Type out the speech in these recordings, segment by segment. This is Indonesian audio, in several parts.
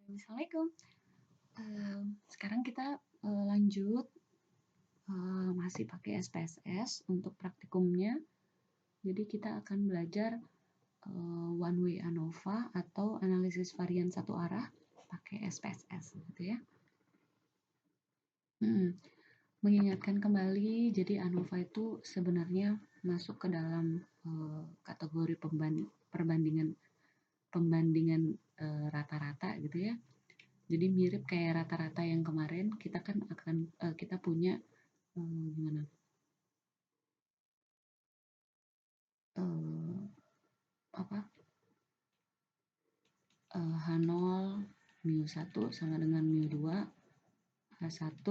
Assalamualaikum. Sekarang kita lanjut masih pakai SPSS untuk praktikumnya. Jadi kita akan belajar one way ANOVA atau analisis varian satu arah pakai SPSS, gitu ya. Mengingatkan kembali, jadi ANOVA itu sebenarnya masuk ke dalam kategori pembandingan rata-rata gitu ya. Jadi mirip kayak rata-rata yang kemarin kita kan akan kita punya gimana apa H0 μ1 sama dengan μ2, H1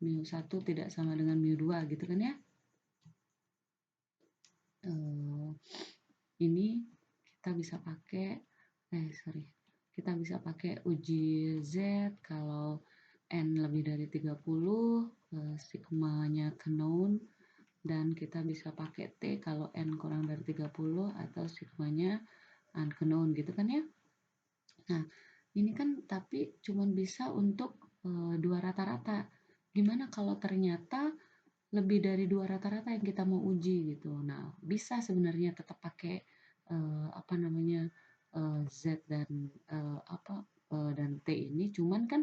μ1 tidak sama dengan μ2 gitu kan ya. Ini kita bisa pakai kita bisa pakai uji Z kalau N lebih dari 30, sigmanya known, dan kita bisa pakai T kalau N kurang dari 30 atau sigmanya unknown gitu kan ya. Nah, ini kan tapi cuman bisa untuk dua rata-rata. Gimana kalau ternyata lebih dari dua rata-rata yang kita mau uji gitu. Nah, bisa sebenarnya tetap pakai apa namanya Z dan dan T ini, cuman kan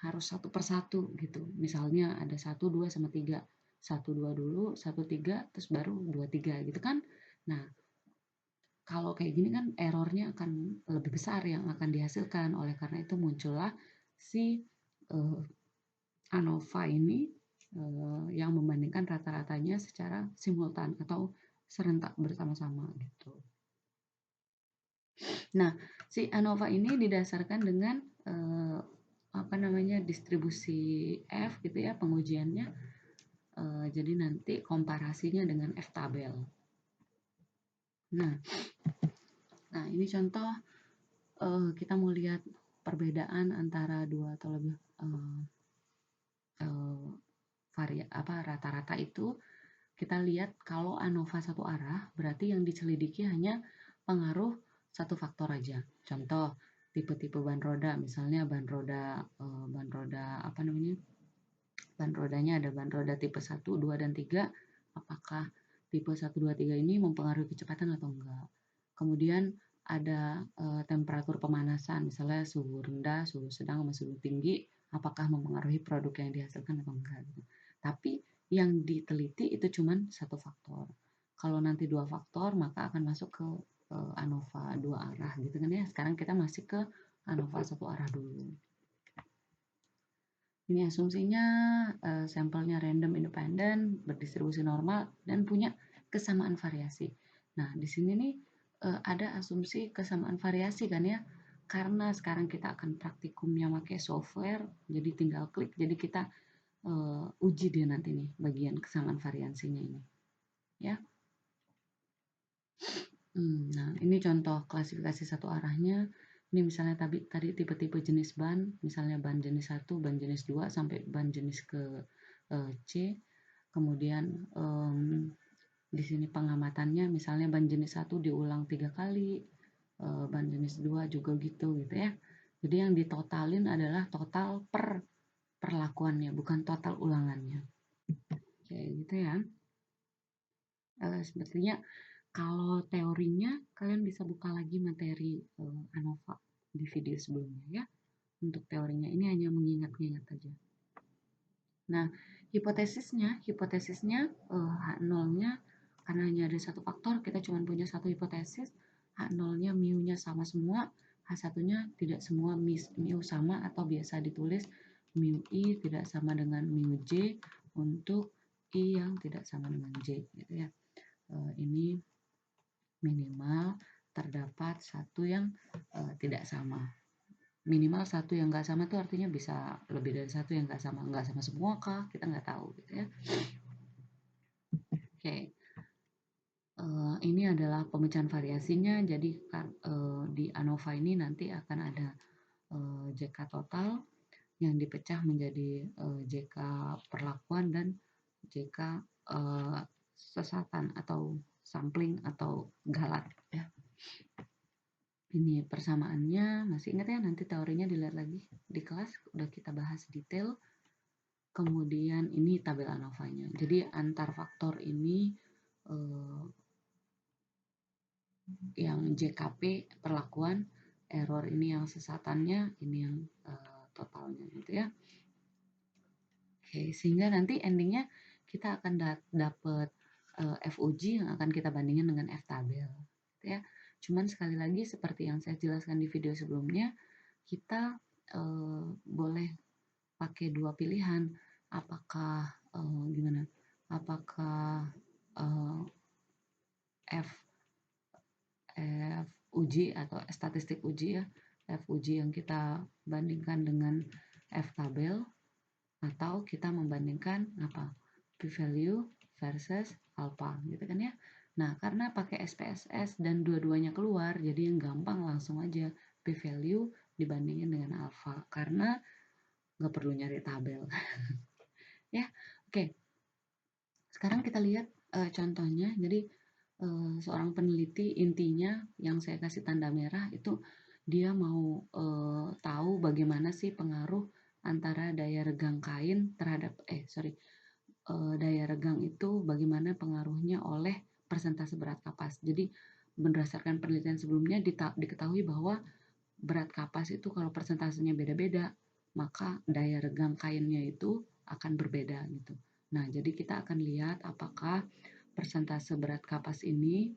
harus satu persatu gitu. Misalnya ada 1, 2 sama 3. 1, 2 dulu, 1, 3, terus baru 2, 3 gitu kan. Nah, kalau kayak gini kan errornya akan lebih besar yang akan dihasilkan. Oleh karena itu muncullah si ANOVA ini yang membandingkan rata-ratanya secara simultan atau serentak bersama-sama gitu. Nah, si ANOVA ini didasarkan dengan distribusi F gitu ya pengujiannya. Jadi nanti komparasinya dengan F tabel. Nah ini contoh kita mau lihat perbedaan antara dua atau lebih rata-rata itu. Kita lihat kalau ANOVA satu arah berarti yang diselidiki hanya pengaruh satu faktor aja. Contoh tipe-tipe ban roda, misalnya ban rodanya ada ban roda tipe 1, 2, dan 3. Apakah tipe 1, 2, 3 ini mempengaruhi kecepatan atau enggak? Kemudian ada temperatur pemanasan, misalnya suhu rendah, suhu sedang, sama suhu tinggi, apakah mempengaruhi produk yang dihasilkan atau enggak gitu. Tapi yang diteliti itu cuma satu faktor. Kalau nanti dua faktor, maka akan masuk ke ANOVA dua arah gitu kan ya. Sekarang kita masih ke ANOVA satu arah dulu. Ini asumsinya sampelnya random independen, berdistribusi normal, dan punya kesamaan variasi. Nah, di sini nih ada asumsi kesamaan variasi kan ya. Karena sekarang kita akan praktikumnya pakai software, jadi tinggal klik, jadi kita uji dia nanti nih bagian kesamaan variasinya ini. Ya. Nah, ini contoh klasifikasi satu arahnya. Ini misalnya tadi tipe-tipe jenis ban, misalnya ban jenis 1, ban jenis 2, sampai ban jenis ke C. Kemudian di sini pengamatannya, misalnya ban jenis 1 diulang 3 kali, ban jenis 2 juga gitu ya. Jadi yang ditotalin adalah total perlakuannya, bukan total ulangannya. Kayak gitu ya. Sepertinya kalau teorinya kalian bisa buka lagi materi ANOVA di video sebelumnya ya. Untuk teorinya ini hanya mengingat-ingat aja. Nah, hipotesisnya H0-nya karena hanya ada satu faktor, kita cuma punya satu hipotesis. H0-nya mu-nya sama semua, H1-nya tidak semua mu sama atau biasa ditulis mu I tidak sama dengan mu J untuk I yang tidak sama dengan J gitu ya. Ini minimal terdapat satu yang tidak sama. Minimal satu yang nggak sama itu artinya bisa lebih dari satu yang nggak sama semua kah? Kita nggak tahu gitu ya. Oke. Ini adalah pemecahan variasinya. Jadi di ANOVA ini nanti akan ada JK total yang dipecah menjadi JK perlakuan dan JK sesatan atau sampling atau galat ya. Ini persamaannya, masih ingat ya, nanti teorinya dilihat lagi di kelas, udah kita bahas detail. Kemudian ini tabel ANOVA-nya. Jadi antar faktor ini yang JKP perlakuan, error ini yang sesatannya, ini yang totalnya gitu ya. Oke, sehingga nanti endingnya kita akan dapat FUG yang akan kita bandingin dengan F-tabel gitu ya. Cuman sekali lagi seperti yang saya jelaskan di video sebelumnya, kita boleh pakai dua pilihan, apakah gimana? Apakah F uji atau statistik uji ya, F uji yang kita bandingkan dengan F tabel, atau kita membandingkan apa, p-value versus alpha gitu kan ya. Nah, karena pakai SPSS dan dua-duanya keluar, jadi yang gampang langsung aja p-value dibandingin dengan alpha, karena nggak perlu nyari tabel. Ya, oke. Sekarang kita lihat contohnya. Jadi seorang peneliti, intinya yang saya kasih tanda merah itu dia mau tahu bagaimana sih pengaruh antara daya regang kain terhadap daya regang itu bagaimana pengaruhnya oleh persentase berat kapas. Jadi berdasarkan penelitian sebelumnya diketahui bahwa berat kapas itu kalau persentasenya beda-beda, maka daya regang kainnya itu akan berbeda gitu. Nah, jadi kita akan lihat apakah persentase berat kapas ini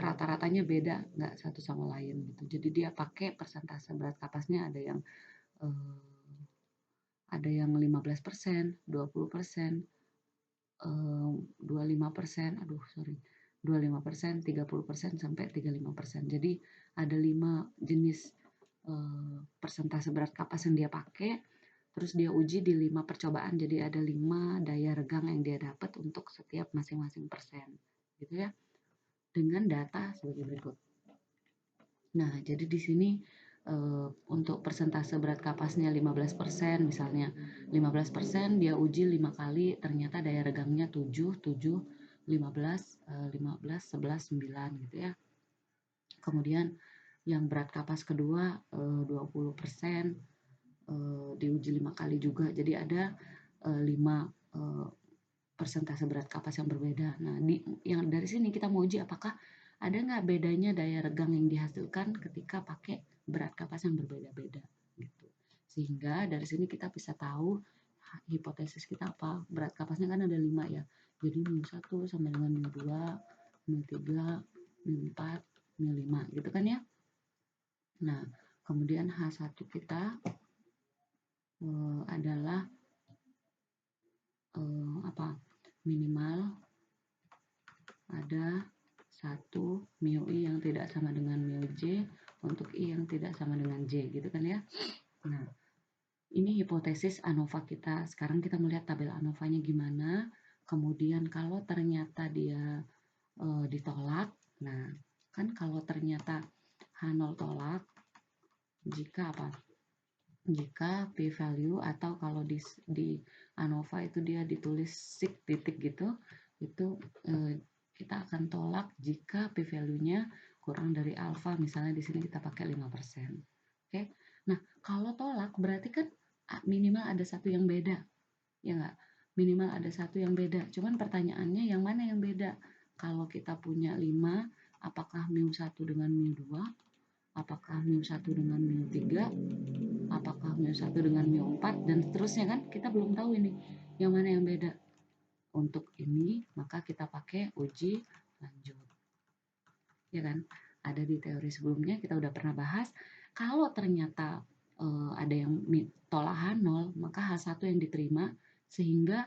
rata-ratanya beda nggak satu sama lain gitu. Jadi dia pakai persentase berat kapasnya eh, ada yang 15%, 20%, 25%, 25%, 30% sampai 35%. Jadi ada 5 jenis persentase berat kapas yang dia pakai. Terus dia uji di 5 percobaan. Jadi ada 5 daya regang yang dia dapat untuk setiap masing-masing persen. Gitu ya. Dengan data sebagai berikut. Nah, jadi di sini untuk persentase berat kapasnya 15% misalnya. 15% dia uji 5 kali, ternyata daya regangnya 7, 7, 15, 15, 11, 9 gitu ya. Kemudian yang berat kapas kedua 20%, diuji 5 kali juga. Jadi ada 5 persentase berat kapas yang berbeda. Nah, yang dari sini kita mau uji apakah ada nggak bedanya daya regang yang dihasilkan ketika pakai berat kapas yang berbeda-beda gitu. Sehingga dari sini kita bisa tahu hipotesis kita apa. Berat kapasnya kan ada 5 ya. Jadi mu1 sama dengan mu2, mu3, mu4, mu5 gitu kan ya. Nah, kemudian H1 kita adalah minimal ada 1 mu I yang tidak sama dengan mu J untuk I yang tidak sama dengan J gitu kan ya. Nah, ini hipotesis ANOVA kita. Sekarang kita melihat tabel ANOVA-nya gimana. Kemudian kalau ternyata dia ditolak, nah kan kalau ternyata H0 tolak, jika apa? Jika p-value atau kalau di ANOVA itu dia ditulis sig titik gitu, itu kita akan tolak jika p-value-nya kurang dari alfa, misalnya di sini kita pakai 5%. Oke. Nah, kalau tolak berarti kan minimal ada satu yang beda. Ya enggak? Minimal ada satu yang beda. Cuman pertanyaannya yang mana yang beda? Kalau kita punya 5, apakah mu1 dengan mu2? Apakah mu1 dengan mu3? Apakah mu1 dengan mu4? Dan seterusnya kan? Kita belum tahu ini. Yang mana yang beda? Untuk ini maka kita pakai uji lanjut, ya kan? Ada di teori sebelumnya kita udah pernah bahas. Kalau ternyata ada yang tolak H0, maka H1 yang diterima, sehingga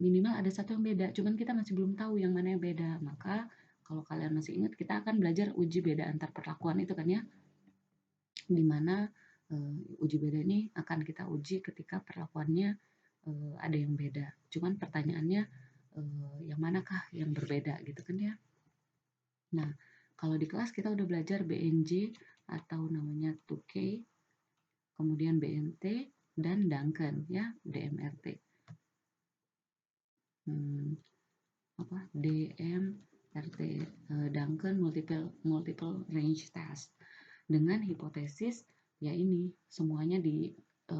minimal ada satu yang beda. Cuman kita masih belum tahu yang mana yang beda. Maka kalau kalian masih ingat, kita akan belajar uji beda antar perlakuan itu kan ya, dimana uji beda ini akan kita uji ketika perlakuannya ada yang beda. Cuman pertanyaannya yang manakah yang berbeda gitu kan ya. Nah, kalau di kelas kita udah belajar BNJ atau namanya 2K, kemudian BNT dan Duncan ya, DMRT. DM Duncan multiple range test dengan hipotesis ya ini semuanya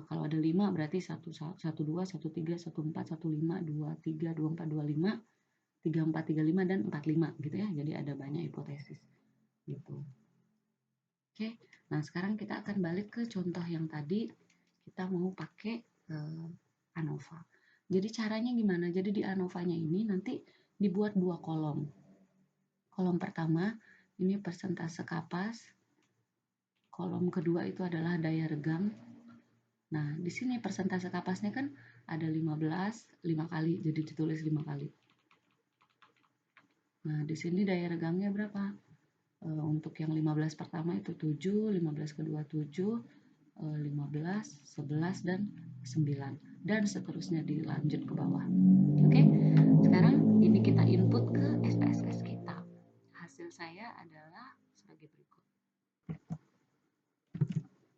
kalau ada 5 berarti 1 2 1 3 1 4 1 5 2 3 2 4 2 5 3 4 3 5 dan 4 5 gitu ya. Jadi ada banyak hipotesis gitu. Oke. Nah, sekarang kita akan balik ke contoh yang tadi kita mau pakai ANOVA. Jadi caranya gimana? Jadi di ANOVA-nya ini nanti dibuat 2 kolom. Kolom pertama ini persentase kapas. Kolom kedua itu adalah daya regang. Nah, di sini persentase kapasnya kan ada 15, 5 kali, jadi ditulis 5 kali. Nah, di sini daya regangnya berapa? Untuk yang 15 pertama itu 7, 15 kedua 7, 15, 11, dan 9. Dan seterusnya dilanjut ke bawah. Oke, sekarang ini kita input ke SPSS kita. Hasil saya adalah sebagai berikut.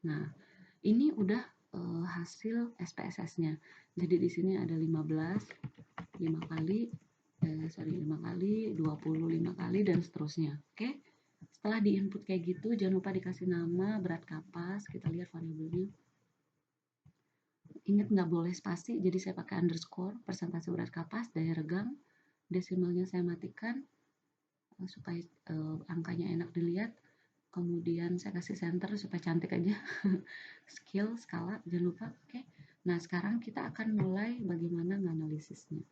Nah, ini udah hasil SPSS-nya. Jadi di sini ada 15, 5 kali, 5 kali, 25 kali, dan seterusnya. Oke. Setelah diinput kayak gitu, jangan lupa dikasih nama, berat kapas, kita lihat variabelnya. Ingat nggak boleh spasi, jadi saya pakai underscore, persentase berat kapas, daya regang, desimalnya saya matikan, supaya angkanya enak dilihat. Kemudian saya kasih center supaya cantik aja. Skill, skala, jangan lupa. Oke. Nah, sekarang kita akan mulai bagaimana menganalisisnya.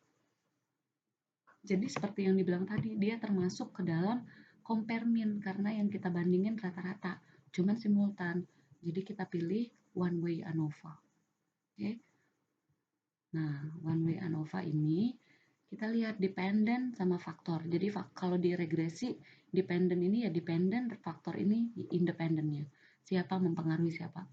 Jadi seperti yang dibilang tadi, dia termasuk ke dalam compare mean karena yang kita bandingin rata-rata, cuman simultan. Jadi kita pilih one way ANOVA. Oke. Nah, one way ANOVA ini kita lihat dependent sama faktor. Jadi kalau di regresi dependent ini ya dependent, faktor ini independennya. Siapa mempengaruhi siapa?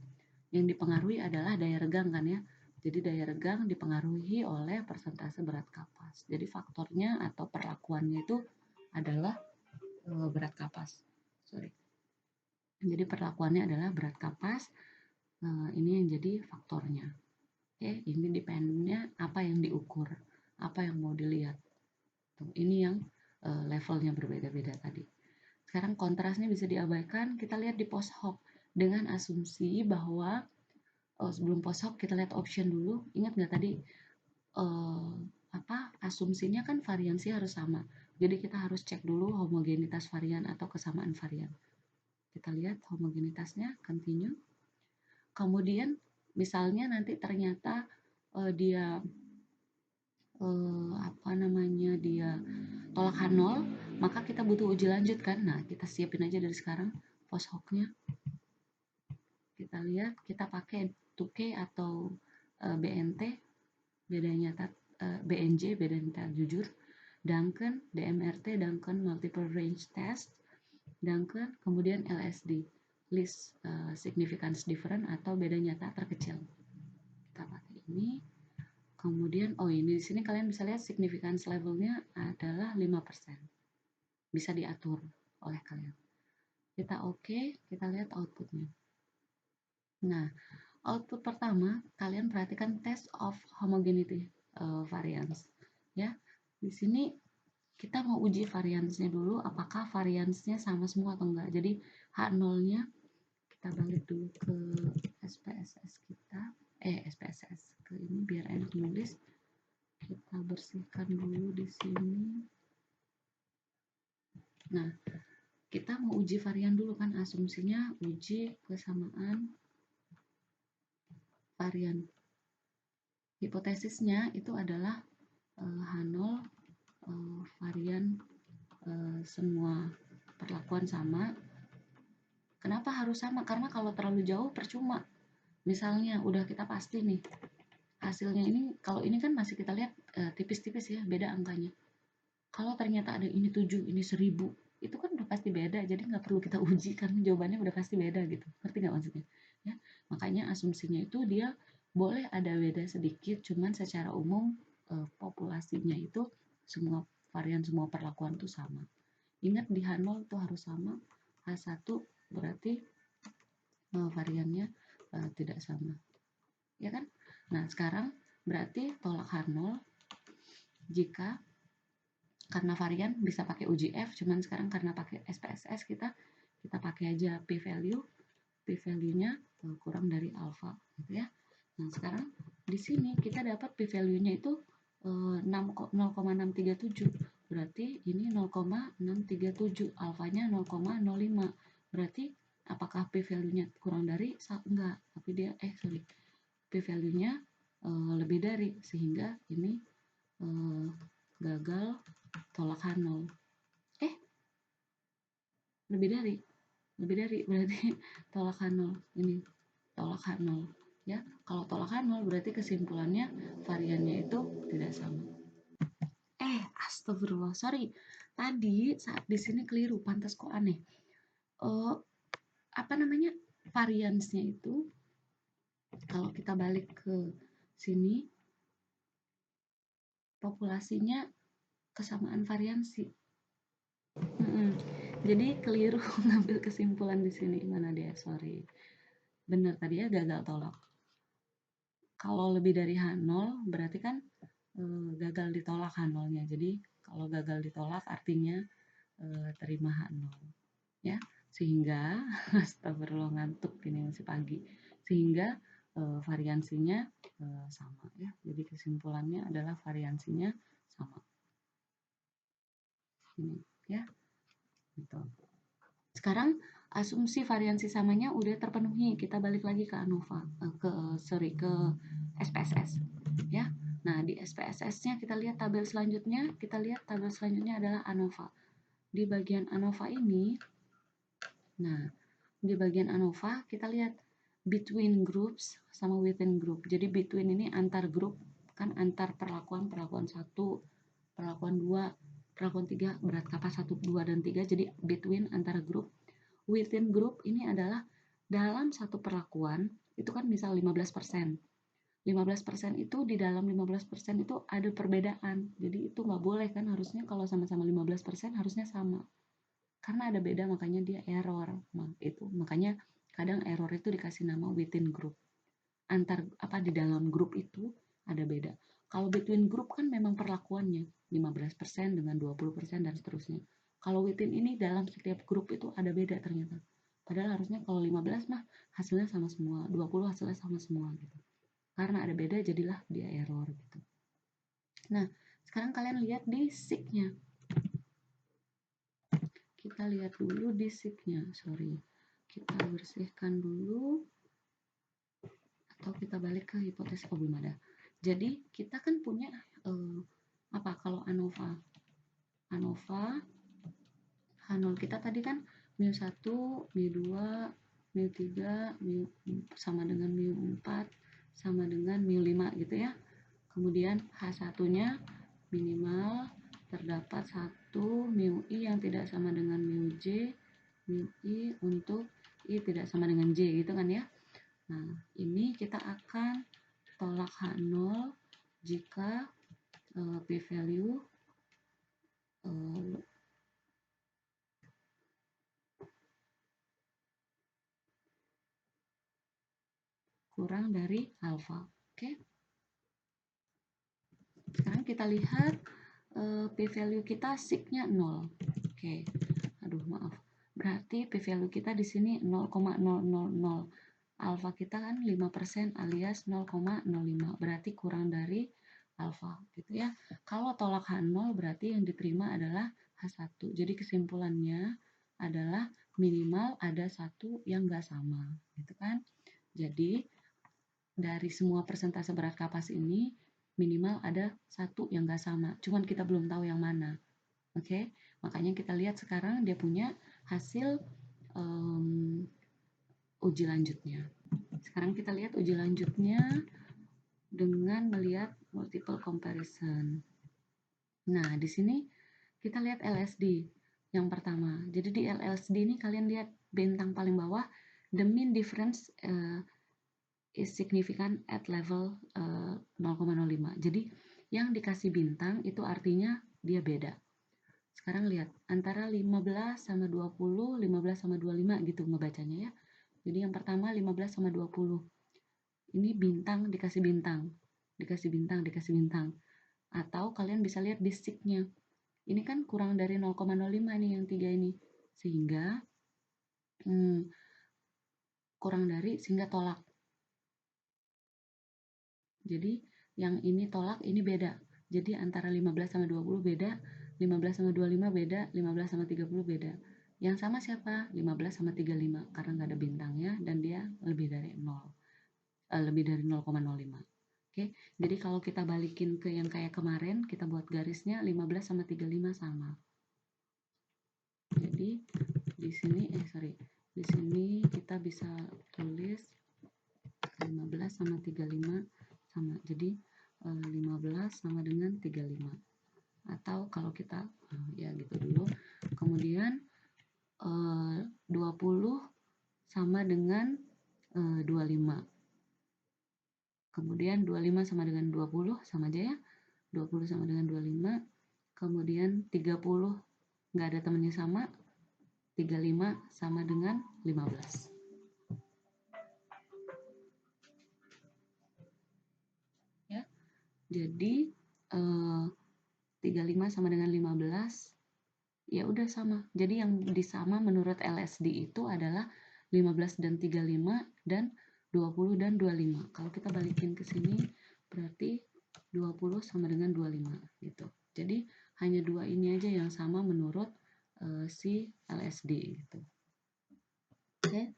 Yang dipengaruhi adalah daya regang kan ya. Jadi daya regang dipengaruhi oleh persentase berat kapas. Jadi faktornya atau perlakuannya itu adalah berat kapas. Sorry. Jadi perlakuannya adalah berat kapas. Ini yang jadi faktornya. Oke, ini dependennya apa yang diukur, apa yang mau dilihat. Tuh, ini yang levelnya berbeda-beda tadi. Sekarang kontrasnya bisa diabaikan. Kita lihat di post hoc dengan asumsi bahwa sebelum post hoc kita lihat option dulu. Ingat nggak tadi asumsinya kan variansi harus sama. Jadi kita harus cek dulu homogenitas varian atau kesamaan varian. Kita lihat homogenitasnya, continue. Kemudian misalnya nanti ternyata dia dia tolak H0, maka kita butuh uji lanjut kan. Nah, kita siapin aja dari sekarang post hoc-nya. Kita lihat, kita pakai 2K atau BNT, bedanya BNJ, beda nyata jujur, Duncan, DMRT, Duncan multiple range test, Duncan, kemudian LSD, least significance difference atau beda nyata terkecil. Kita pakai ini. Kemudian, ini di sini kalian bisa lihat significance levelnya adalah 5%. Bisa diatur oleh kalian. Kita oke, kita lihat outputnya. Nah, output pertama, kalian perhatikan test of homogeneity variance. Ya, di sini kita mau uji variansnya dulu, apakah variansnya sama semua atau enggak. Jadi H0-nya kita balik dulu ke SPSS kita, SPSS ke ini biar enak nulis. Kita bersihkan dulu di sini. Nah, kita mau uji varian dulu kan, asumsinya uji kesamaan varian. Hipotesisnya itu adalah H0 varian semua perlakuan sama. Kenapa harus sama? Karena kalau terlalu jauh percuma. Misalnya udah kita pasti nih hasilnya ini, kalau ini kan masih kita lihat tipis-tipis ya, beda angkanya. Kalau ternyata ada ini 7, ini 1000, itu kan udah pasti beda, jadi nggak perlu kita uji karena jawabannya udah pasti beda gitu. Ngerti nggak maksudnya? Ya, makanya asumsinya itu dia boleh ada beda sedikit, cuman secara umum populasinya itu semua varian, semua perlakuan itu sama. Ingat di H0 itu harus sama, H1 berarti variannya tidak sama. Ya kan? Nah, sekarang berarti tolak H0 jika karena varian bisa pakai UGF, cuman sekarang karena pakai SPSS kita pakai aja p-value-nya kurang dari alfa gitu ya. Nah, sekarang di sini kita dapat p-value-nya itu 0,637. Berarti ini 0,637, alfanya 0,05. Berarti apakah p-value-nya kurang dari? Enggak, tapi dia p-value-nya lebih dari, sehingga ini gagal tolak H0. Lebih dari berarti tolak H0. Ini tolak H0 ya. Kalau tolak H0 berarti kesimpulannya variannya itu tidak sama. Astagfirullah, sorry. Tadi saat di sini keliru, pantas kok aneh. Apa namanya? Variansnya itu kalau kita balik ke sini, populasinya kesamaan variansi. Jadi keliru ngambil kesimpulan di sini. Mana dia? Sorry. Bener tadi ya, gagal tolak. Kalau lebih dari H0 berarti kan gagal ditolak H0-nya. Jadi kalau gagal ditolak artinya terima H0 ya. Sehingga astagfirullah, ngantuk ini masih pagi. Sehingga variansinya sama ya. Jadi kesimpulannya adalah variansinya sama. Ini ya. Gitu. Sekarang asumsi variansi samanya udah terpenuhi. Kita balik lagi ke ANOVA, ke SPSS ya. Nah, di SPSS-nya kita lihat tabel selanjutnya. Kita lihat tabel selanjutnya adalah ANOVA. Di bagian ANOVA ini, nah, di bagian ANOVA kita lihat between groups sama within group. Jadi between ini antar grup, kan antar perlakuan 1, perlakuan 2, perlakuan 3, berat kapas 1, 2, dan 3. Jadi between antara grup. Within group ini adalah dalam satu perlakuan, itu kan misal 15%. 15% itu di dalam 15% itu ada perbedaan. Jadi itu nggak boleh kan, harusnya kalau sama-sama 15% harusnya sama. Karena ada beda makanya dia error. Makanya kadang error itu dikasih nama within group. Di dalam grup itu ada beda. Kalau between group kan memang perlakuannya 15% dengan 20% dan seterusnya. Kalau within ini dalam setiap grup itu ada beda ternyata. Padahal harusnya kalau 15 mah hasilnya sama semua, 20 hasilnya sama semua gitu. Karena ada beda jadilah dia error gitu. Nah, sekarang kalian lihat di SIG-nya. Kita lihat dulu di SIG-nya, sorry. Kita bersihkan dulu. Atau kita balik ke hipotesis, belum ada. Jadi kita kan punya kalau ANOVA H0 kita tadi kan mu1, mu2, mu3, sama dengan mu4, sama dengan mu5 gitu ya. Kemudian H1-nya minimal terdapat 1 mu I yang tidak sama dengan mu J, mu I untuk I tidak sama dengan J gitu kan ya. Nah, ini kita akan tolak H0 jika p-value kurang dari alfa. Oke. Sekarang kita lihat p-value kita sig-nya 0. Oke. Aduh, maaf. Berarti p-value kita di sini 0,000. Alfa kita kan 5% alias 0,05. Berarti kurang dari alfa gitu ya. Kalau tolak H0 berarti yang diterima adalah H1. Jadi kesimpulannya adalah minimal ada satu yang enggak sama gitu kan. Jadi dari semua persentase berat kapas ini minimal ada satu yang enggak sama. Cuman kita belum tahu yang mana. Oke, makanya kita lihat sekarang dia punya hasil uji lanjutnya. Sekarang kita lihat uji lanjutnya dengan melihat multiple comparison. Nah, di sini kita lihat LSD yang pertama. Jadi di LSD ini kalian lihat bintang paling bawah, the mean difference is significant at level 0,05. Jadi yang dikasih bintang itu artinya dia beda. Sekarang lihat antara 15 sama 20, 15 sama 25 gitu ngebacanya ya. Jadi yang pertama 15 sama 20. Ini bintang dikasih bintang. Dikasih bintang, dikasih bintang. Atau kalian bisa lihat di SIG-nya. ini kan kurang dari 0,05 nih yang 3 ini, sehingga kurang dari sehingga tolak. Jadi yang ini tolak, ini beda. Jadi antara 15 sama 20 beda, 15 sama 25 beda, 15 sama 30 beda. Yang sama siapa? 15 sama 35, karena nggak ada bintangnya dan dia lebih dari 0,05. Oke, jadi kalau kita balikin ke yang kayak kemarin, kita buat garisnya 15 sama 35 sama. Jadi di sini di sini kita bisa tulis 15 sama 35 sama. Jadi 15 sama dengan 35. Atau kalau kita ya gitu dulu. Kemudian 20 sama dengan 25. Kemudian 25 sama dengan 20 sama aja ya. 20 sama dengan 25. Kemudian 30 nggak ada temannya sama. 35 sama dengan 15. Ya. Jadi 35 sama dengan 15 ya udah sama. Jadi yang disama menurut LSD itu adalah 15 dan 35 dan 20 dan 25. Kalau kita balikin ke sini berarti 20 sama dengan 25 gitu. Jadi hanya dua ini aja yang sama menurut si LSD gitu. Oke.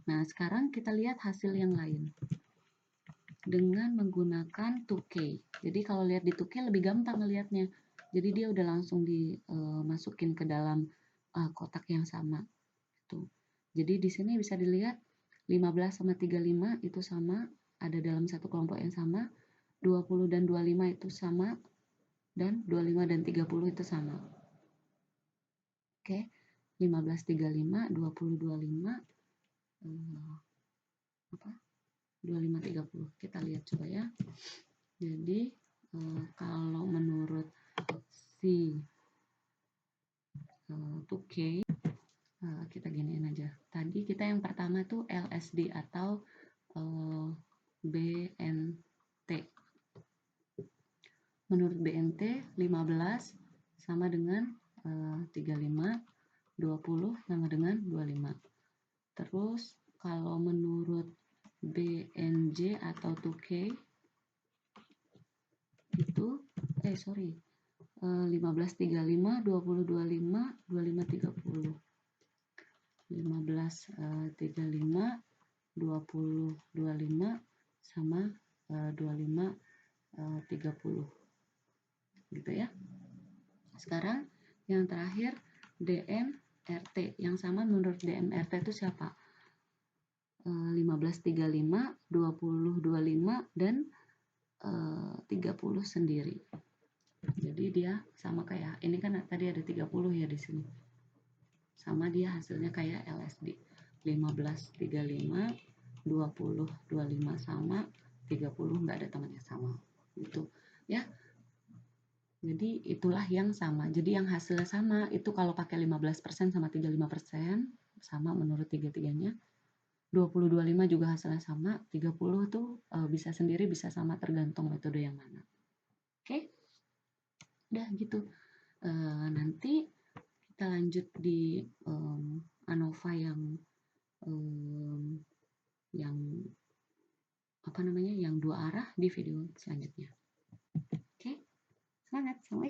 Nah, sekarang kita lihat hasil yang lain. Dengan menggunakan 2K. Jadi kalau lihat di 2K lebih gampang ngelihatnya. Jadi dia udah langsung dimasukin ke dalam kotak yang sama. Tuh. Jadi di sini bisa dilihat 15 sama 35 itu sama, ada dalam satu kelompok yang sama. 20 dan 25 itu sama, dan 25 dan 30 itu sama. Oke. 15 35, 20 25 apa? 25 30. Kita lihat coba ya. Jadi kalau menurut si 2K kita giniin aja. Tadi kita yang pertama tuh LSD atau BNT. Menurut BNT 15 sama dengan 35, 20 sama dengan 25. Terus kalau menurut BNJ atau 2K itu 15 35, 20 25, 25 30. 15 35, 20 25 sama 25 30 gitu ya. Sekarang yang terakhir DMRT. Yang sama menurut DMRT itu siapa? 15 35, 20 25 dan 30 sendiri. Jadi dia sama kayak ini kan tadi ada 30 ya di sini. Sama dia hasilnya kayak LSD. 15 35, 20 25 sama, 30 nggak ada temannya sama. Gitu ya. Jadi itulah yang sama. Jadi yang hasilnya sama itu kalau pakai 15% sama 35% sama menurut tiga-tiganya. 20 25 juga hasilnya sama, 30 tuh bisa sendiri bisa sama tergantung metode yang mana. Oke. Udah gitu. Nanti kita lanjut di ANOVA yang apa namanya? Yang dua arah di video selanjutnya. Oke. Semangat. Assalamualaikum.